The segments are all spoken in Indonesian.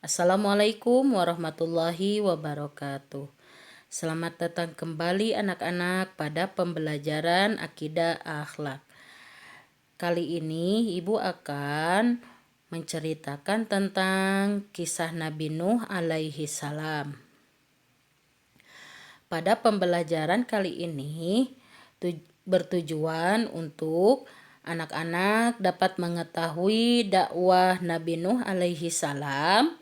Assalamualaikum warahmatullahi wabarakatuh. Selamat datang kembali anak-anak pada pembelajaran akidah akhlak. Kali ini Ibu akan menceritakan tentang kisah Nabi Nuh alaihi salam. Pada pembelajaran kali ini bertujuan untuk anak-anak dapat mengetahui dakwah Nabi Nuh alaihi salam.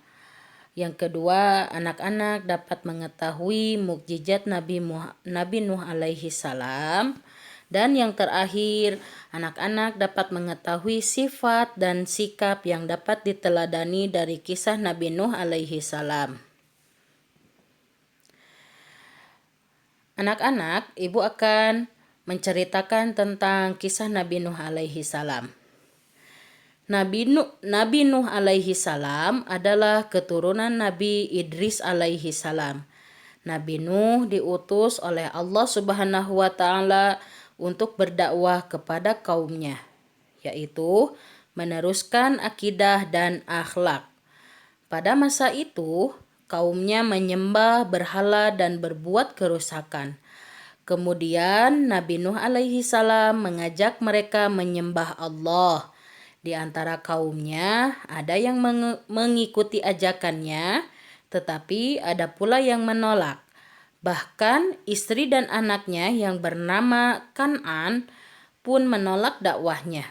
Yang kedua, anak-anak dapat mengetahui mukjizat Nabi Nuh alaihi salam. Dan yang terakhir, anak-anak dapat mengetahui sifat dan sikap yang dapat diteladani dari kisah Nabi Nuh alaihi salam. Anak-anak, Ibu akan menceritakan tentang kisah Nabi Nuh alaihi salam. Nabi Nuh alaihi salam adalah keturunan Nabi Idris alaihi salam. Nabi Nuh diutus oleh Allah Subhanahu wa taala untuk berdakwah kepada kaumnya, yaitu meneruskan akidah dan akhlak. Pada masa itu, kaumnya menyembah berhala dan berbuat kerusakan. Kemudian Nabi Nuh alaihi salam mengajak mereka menyembah Allah. Di antara kaumnya ada yang mengikuti ajakannya, tetapi ada pula yang menolak. Bahkan istri dan anaknya yang bernama Kan'an pun menolak dakwahnya.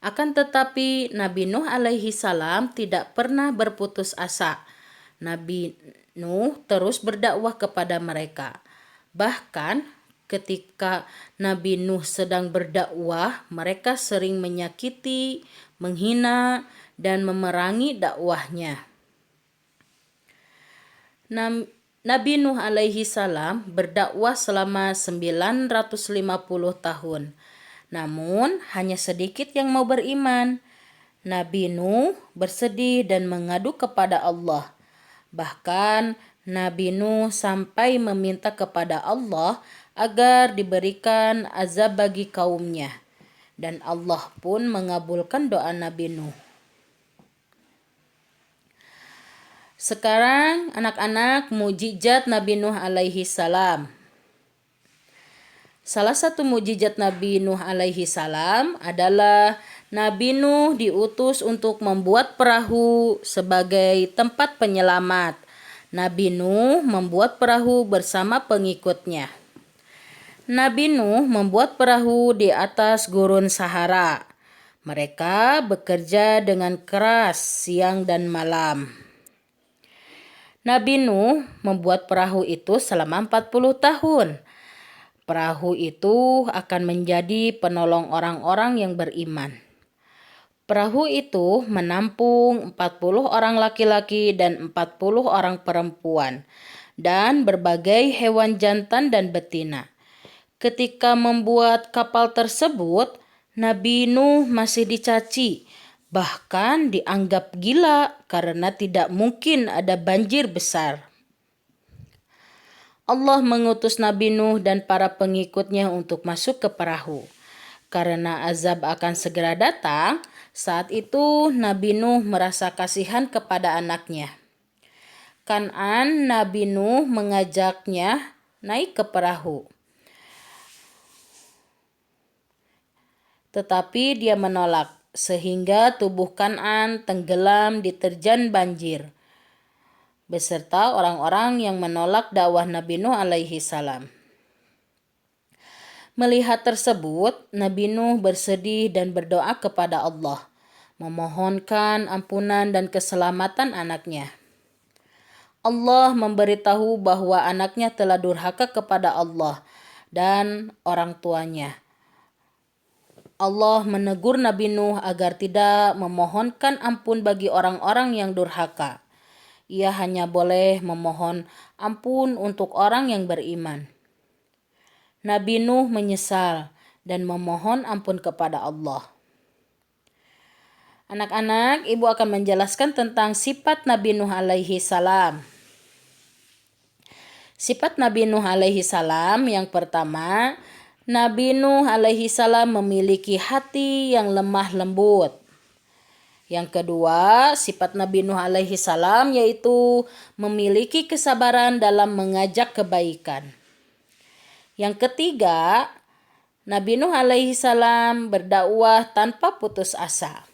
Akan tetapi Nabi Nuh alaihi salam tidak pernah berputus asa. Nabi Nuh terus berdakwah kepada mereka. Bahkan ketika Nabi Nuh sedang berdakwah, mereka sering menyakiti, menghina, dan memerangi dakwahnya. Nabi Nuh alaihi salam berdakwah selama 950 tahun. Namun hanya sedikit yang mau beriman. Nabi Nuh bersedih dan mengadu kepada Allah. Bahkan Nabi Nuh sampai meminta kepada Allah agar diberikan azab bagi kaumnya. Dan Allah pun mengabulkan doa Nabi Nuh. Sekarang anak-anak, mukjizat Nabi Nuh alaihi salam. Salah satu mukjizat Nabi Nuh alaihi salam adalah Nabi Nuh diutus untuk membuat perahu sebagai tempat penyelamat. Nabi Nuh membuat perahu bersama pengikutnya. Nabi Nuh membuat perahu di atas gurun Sahara. Mereka bekerja dengan keras siang dan malam. Nabi Nuh membuat perahu itu selama 40 tahun. Perahu itu akan menjadi penolong orang-orang yang beriman. Perahu itu menampung 40 orang laki-laki dan 40 orang perempuan dan berbagai hewan jantan dan betina. Ketika membuat kapal tersebut, Nabi Nuh masih dicaci, bahkan dianggap gila karena tidak mungkin ada banjir besar. Allah mengutus Nabi Nuh dan para pengikutnya untuk masuk ke perahu. Karena azab akan segera datang, saat itu Nabi Nuh merasa kasihan kepada anaknya. Kan'an, Nabi Nuh mengajaknya naik ke perahu. Tetapi dia menolak, sehingga tubuh Kan'an tenggelam diterjang banjir, beserta orang-orang yang menolak dakwah Nabi Nuh alaihi salam. Melihat tersebut, Nabi Nuh bersedih dan berdoa kepada Allah, memohonkan ampunan dan keselamatan anaknya. Allah memberitahu bahwa anaknya telah durhaka kepada Allah dan orang tuanya. Allah menegur Nabi Nuh agar tidak memohonkan ampun bagi orang-orang yang durhaka. Ia hanya boleh memohon ampun untuk orang yang beriman. Nabi Nuh menyesal dan memohon ampun kepada Allah. Anak-anak, Ibu akan menjelaskan tentang sifat Nabi Nuh alaihi salam. Sifat Nabi Nuh alaihi salam yang pertama, Nabi Nuh alaihi salam memiliki hati yang lemah lembut. Yang kedua, sifat Nabi Nuh alaihi salam yaitu memiliki kesabaran dalam mengajak kebaikan. Yang ketiga, Nabi Nuh alaihi salam berdakwah tanpa putus asa.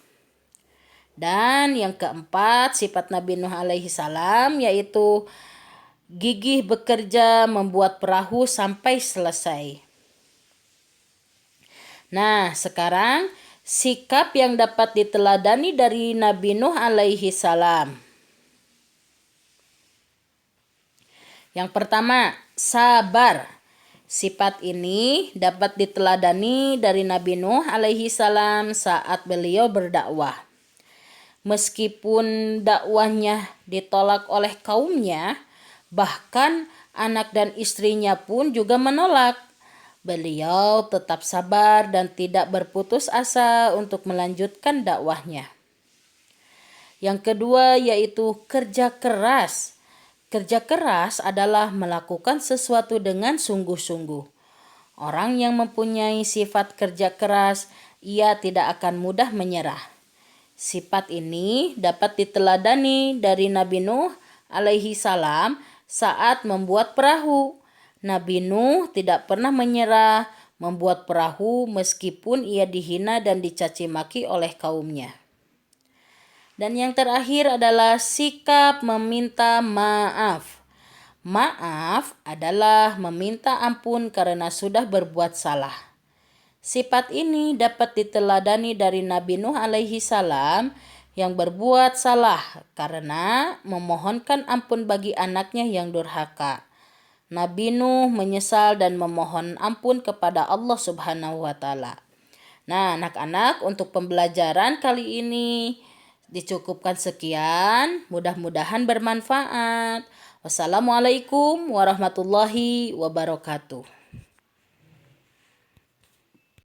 Dan yang keempat, sifat Nabi Nuh alaihi salam yaitu gigih bekerja membuat perahu sampai selesai. Nah, sekarang sikap yang dapat diteladani dari Nabi Nuh alaihi salam. Yang pertama, sabar. Sifat ini dapat diteladani dari Nabi Nuh alaihi salam saat beliau berdakwah. Meskipun dakwahnya ditolak oleh kaumnya, bahkan anak dan istrinya pun juga menolak. Beliau tetap sabar dan tidak berputus asa untuk melanjutkan dakwahnya. Yang kedua yaitu kerja keras. Kerja keras adalah melakukan sesuatu dengan sungguh-sungguh. Orang yang mempunyai sifat kerja keras, ia tidak akan mudah menyerah. Sifat ini dapat diteladani dari Nabi Nuh alaihi salam saat membuat perahu. Nabi Nuh tidak pernah menyerah membuat perahu meskipun ia dihina dan dicaci maki oleh kaumnya. Dan yang terakhir adalah sikap meminta maaf. Maaf adalah meminta ampun karena sudah berbuat salah. Sifat ini dapat diteladani dari Nabi Nuh alaihi salam yang berbuat salah karena memohonkan ampun bagi anaknya yang durhaka. Nabi Nuh menyesal dan memohon ampun kepada Allah Subhanahu wa taala. Nah, anak-anak, untuk pembelajaran kali ini dicukupkan sekian. Mudah-mudahan bermanfaat. Wassalamualaikum warahmatullahi wabarakatuh.